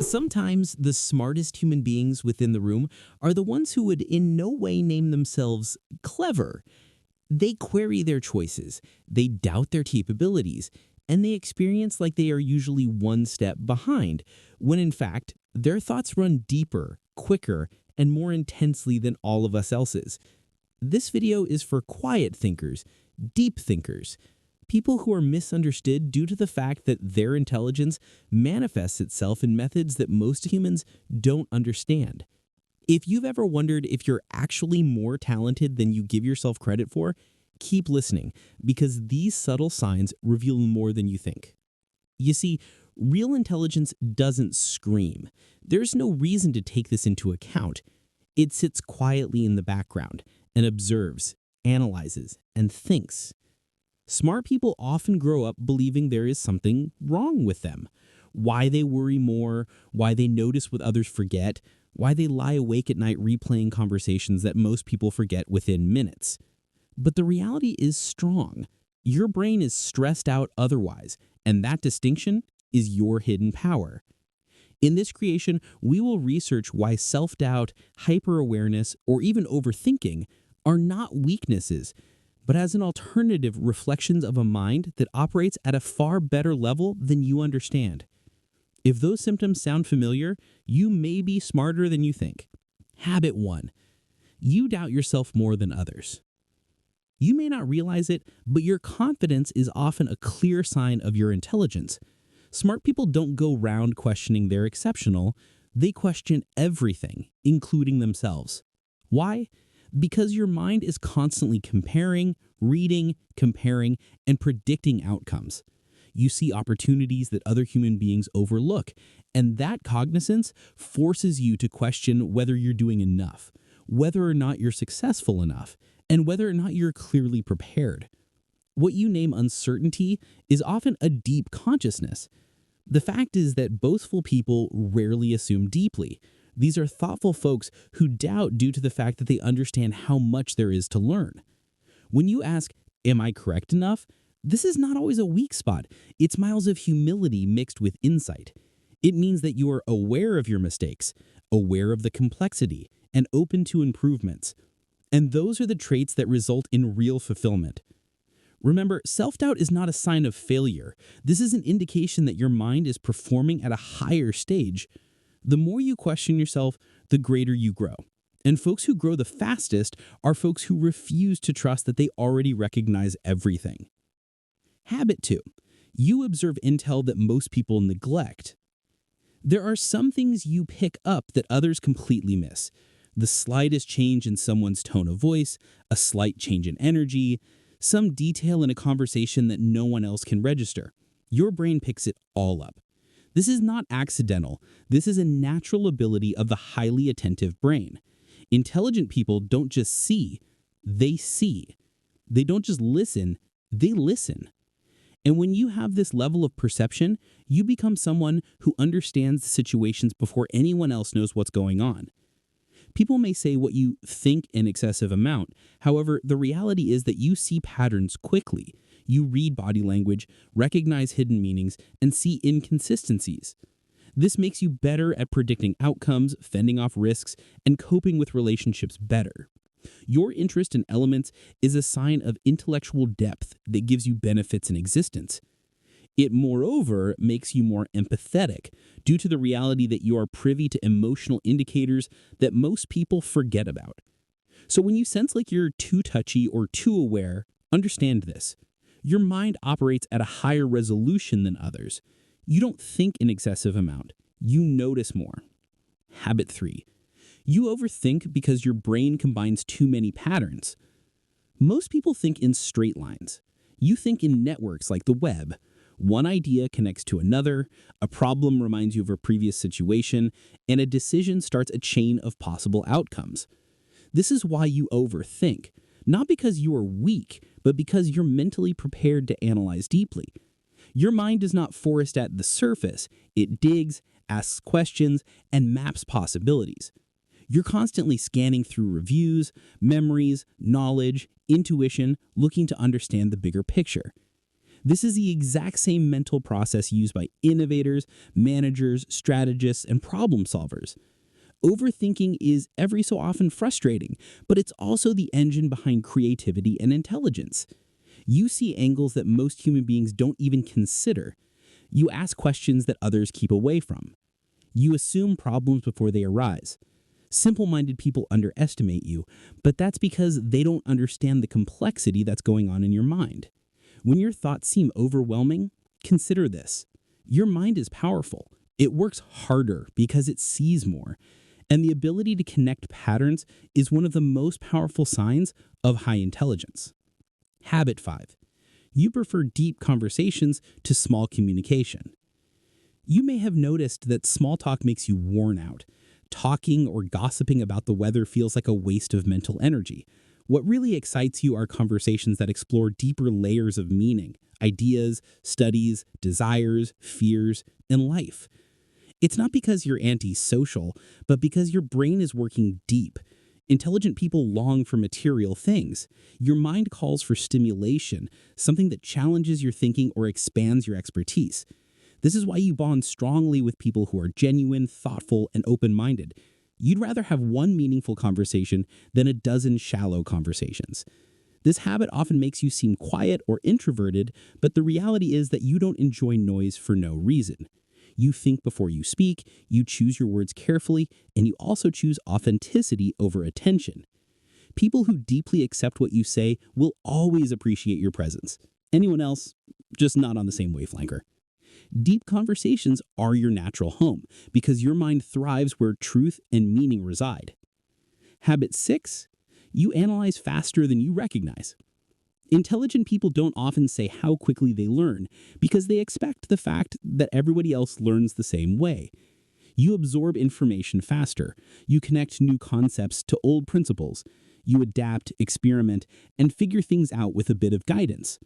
Sometimes the smartest human beings within the room are the ones who would in no way name themselves clever. They query their choices, they doubt their capabilities, and they experience like they are usually one step behind, when in fact, their thoughts run deeper, quicker, and more intensely than all of us else's. This video is for quiet thinkers, deep thinkers, people who are misunderstood due to the fact that their intelligence manifests itself in methods that most humans don't understand. If you've ever wondered if you're actually more talented than you give yourself credit for, keep listening, because these subtle signs reveal more than you think. You see, real intelligence doesn't scream. There's no reason to take this into account. It sits quietly in the background and observes, analyzes, and thinks. Smart people often grow up believing there is something wrong with them. Why they worry more, why they notice what others forget, why they lie awake at night replaying conversations that most people forget within minutes. But the reality is strong. Your brain is stressed out otherwise, and that distinction is your hidden power. In this creation, we will research why self-doubt, hyper-awareness, or even overthinking are not weaknesses, but as an alternative reflections of a mind that operates at a far better level than you understand. If those symptoms sound familiar, you may be smarter than you think. Habit 1. You doubt yourself more than others. You may not realize it, but your confidence is often a clear sign of your intelligence. Smart people don't go round questioning they're exceptional. They question everything, including themselves. Why? Because your mind is constantly comparing, reading, comparing, and predicting outcomes. You see opportunities that other human beings overlook, and that cognizance forces you to question whether you're doing enough, whether or not you're successful enough, and whether or not you're clearly prepared. What you name uncertainty is often a deep consciousness. The fact is that boastful people rarely assume deeply. These are thoughtful folks who doubt due to the fact that they understand how much there is to learn. When you ask, "Am I correct enough?" this is not always a weak spot. It's miles of humility mixed with insight. It means that you are aware of your mistakes, aware of the complexity, and open to improvements. And those are the traits that result in real fulfillment. Remember, self-doubt is not a sign of failure. This is an indication that your mind is performing at a higher stage. The more you question yourself, the greater you grow. And folks who grow the fastest are folks who refuse to trust that they already recognize everything. Habit 2. You observe intel that most people neglect. There are some things you pick up that others completely miss. The slightest change in someone's tone of voice, a slight change in energy, some detail in a conversation that no one else can register. Your brain picks it all up. This is not accidental. This is a natural ability of the highly attentive brain. Intelligent people don't just see, they see. They don't just listen, they listen. And when you have this level of perception, you become someone who understands the situations before anyone else knows what's going on. People may say what you think an excessive amount. However, the reality is that you see patterns quickly. You read body language, recognize hidden meanings, and see inconsistencies. This makes you better at predicting outcomes, fending off risks, and coping with relationships better. Your interest in elements is a sign of intellectual depth that gives you benefits in existence. It, moreover, makes you more empathetic due to the reality that you are privy to emotional indicators that most people forget about. So when you sense like you're too touchy or too aware, understand this. Your mind operates at a higher resolution than others. You don't think an excessive amount. You notice more. Habit 3. You overthink because your brain combines too many patterns. Most people think in straight lines. You think in networks like the web. One idea connects to another, a problem reminds you of a previous situation, and a decision starts a chain of possible outcomes. This is why you overthink, not because you are weak, but because you're mentally prepared to analyze deeply. Your mind does not forest at the surface. It digs, asks questions, and maps possibilities. You're constantly scanning through reviews, memories, knowledge, intuition, looking to understand the bigger picture. This is the exact same mental process used by innovators, managers, strategists, and problem solvers. Overthinking is every so often frustrating, but it's also the engine behind creativity and intelligence. You see angles that most human beings don't even consider. You ask questions that others keep away from. You assume problems before they arise. Simple-minded people underestimate you, but that's because they don't understand the complexity that's going on in your mind. When your thoughts seem overwhelming, consider this. Your mind is powerful. It works harder because it sees more. And the ability to connect patterns is one of the most powerful signs of high intelligence. Habit 5. You prefer deep conversations to small communication. You may have noticed that small talk makes you worn out. Talking or gossiping about the weather feels like a waste of mental energy. What really excites you are conversations that explore deeper layers of meaning, ideas, studies, desires, fears, and life. It's not because you're antisocial, but because your brain is working deep. Intelligent people long for material things. Your mind calls for stimulation, something that challenges your thinking or expands your expertise. This is why you bond strongly with people who are genuine, thoughtful, and open-minded. You'd rather have one meaningful conversation than a dozen shallow conversations. This habit often makes you seem quiet or introverted, but the reality is that you don't enjoy noise for no reason. You think before you speak, you choose your words carefully, and you also choose authenticity over attention. People who deeply accept what you say will always appreciate your presence. Anyone else, just not on the same wavelength. Deep conversations are your natural home because your mind thrives where truth and meaning reside. Habit 6. You analyze faster than you recognize. Intelligent people don't often say how quickly they learn because they expect the fact that everybody else learns the same way. You absorb information faster. You connect new concepts to old principles. You adapt, experiment, and figure things out with a bit of guidance.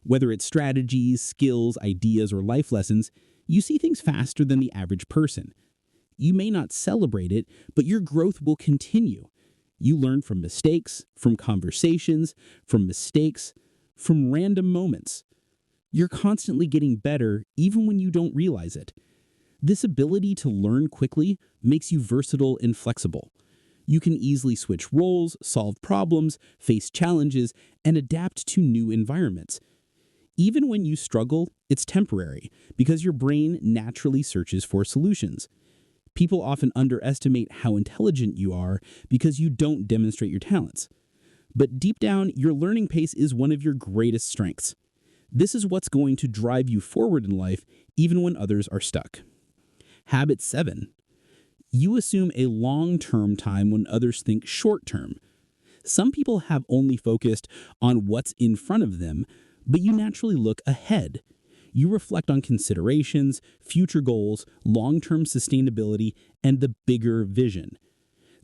Whether it's strategies, skills, ideas, or life lessons, you see things faster than the average person. You may not celebrate it, but your growth will continue. You learn from mistakes, from conversations, from mistakes, from random moments. You're constantly getting better even when you don't realize it. This ability to learn quickly makes you versatile and flexible. You can easily switch roles, solve problems, face challenges, and adapt to new environments. Even when you struggle, it's temporary because your brain naturally searches for solutions. People often underestimate how intelligent you are because you don't demonstrate your talents. But deep down, your learning pace is one of your greatest strengths. This is what's going to drive you forward in life even when others are stuck. Habit 7. You assume a long-term time when others think short-term. Some people have only focused on what's in front of them, but you naturally look ahead. You reflect on considerations, future goals, long-term sustainability, and the bigger vision.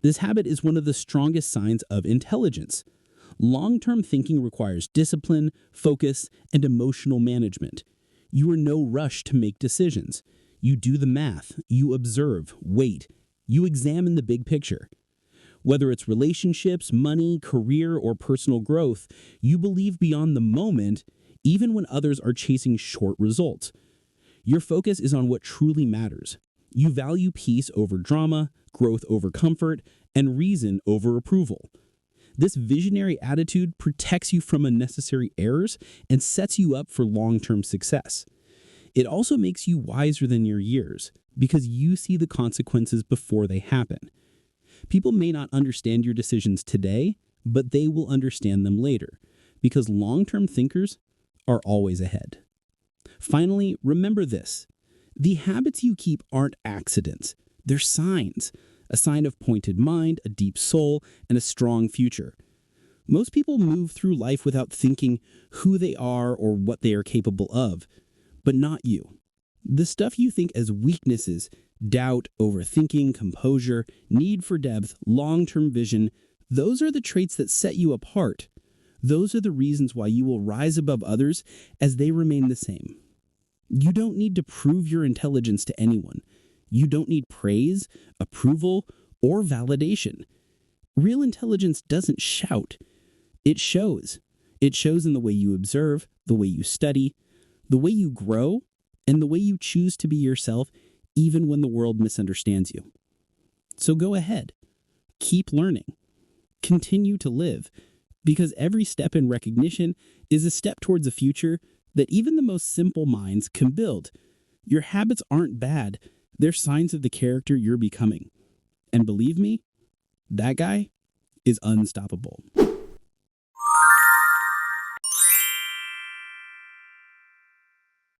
This habit is one of the strongest signs of intelligence. Long-term thinking requires discipline, focus, and emotional management. You are in no rush to make decisions. You do the math, you observe, wait, you examine the big picture. Whether it's relationships, money, career, or personal growth, you believe beyond the moment, even when others are chasing short results. Your focus is on what truly matters. You value peace over drama, growth over comfort, and reason over approval. This visionary attitude protects you from unnecessary errors and sets you up for long-term success. It also makes you wiser than your years because you see the consequences before they happen. People may not understand your decisions today, but they will understand them later because long-term thinkers are always ahead. Finally, remember this. The habits you keep aren't accidents. They're signs. A sign of pointed mind, a deep soul, and a strong future. Most people move through life without thinking who they are or what they are capable of, but not you. The stuff you think as weaknesses, doubt, overthinking, composure, need for depth, long-term vision, those are the traits that set you apart. Those are the reasons why you will rise above others as they remain the same. You don't need to prove your intelligence to anyone. You don't need praise, approval, or validation. Real intelligence doesn't shout. It shows. It shows in the way you observe, the way you study, the way you grow, and the way you choose to be yourself even when the world misunderstands you. So go ahead. Keep learning. Continue to live, because every step in recognition is a step towards a future that even the most simple minds can build. Your habits aren't bad. They're signs of the character you're becoming. And believe me, that guy is unstoppable.